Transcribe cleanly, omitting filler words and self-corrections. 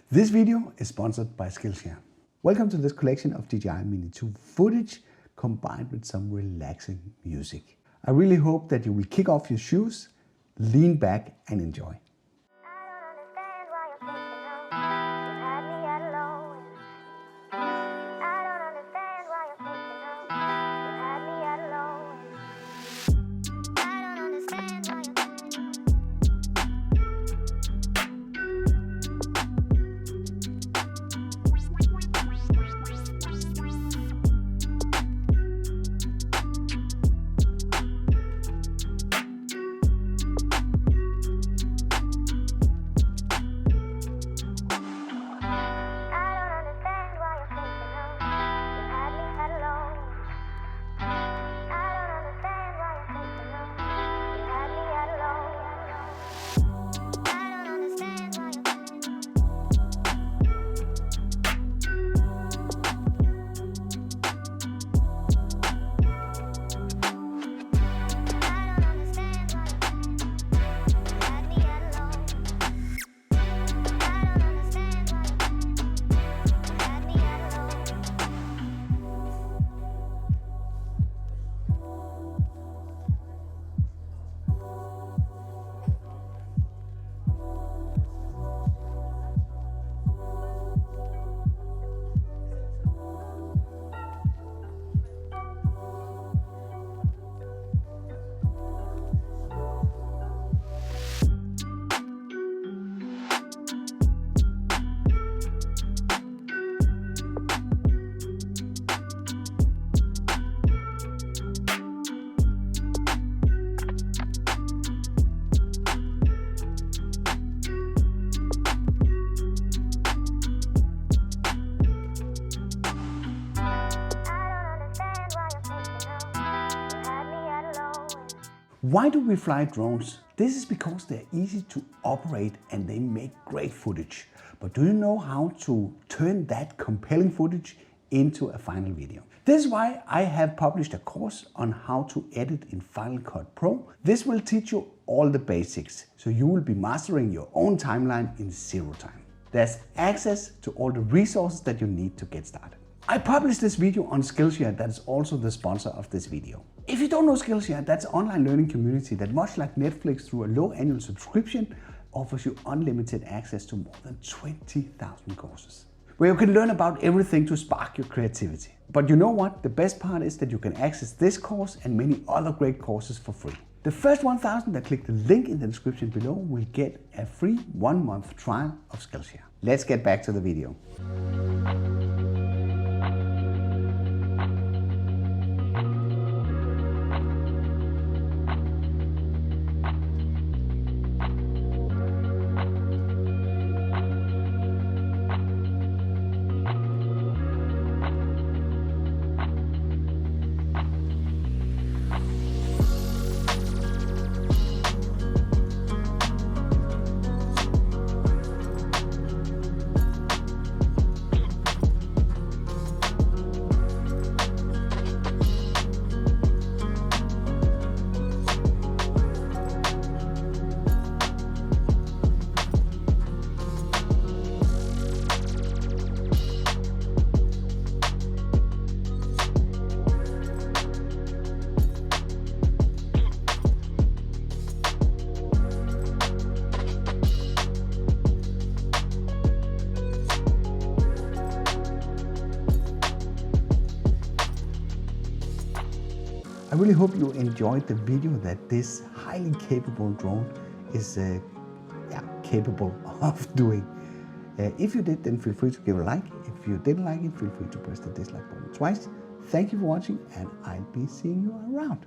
This video is sponsored by Skillshare. Welcome to this collection of DJI Mini 2 footage combined with some relaxing music. I really hope that you will kick off your shoes, lean back and enjoy. Why do we fly drones? This is because they're easy to operate and they make great footage. But do you know how to turn that compelling footage into a final video? This is why I have published a course on how to edit in Final Cut Pro. This will teach you all the basics, so you will be mastering your own timeline in zero time. There's access to all the resources that you need to get started. I published this video on Skillshare, that is also the sponsor of this video. If you don't know Skillshare, that's an online learning community that, much like Netflix, through a low annual subscription, offers you unlimited access to more than 20,000 courses, where you can learn about everything to spark your creativity. But you know what? The best part is that you can access this course and many other great courses for free. The first 1,000 that click the link in the description below will get a free 1-month trial of Skillshare. Let's get back to the video. I really hope you enjoyed the video that this highly capable drone is capable of doing. If you did, then feel free to give a like. If you didn't like it, feel free to press the dislike button twice. Thank you for watching and I'll be seeing you around.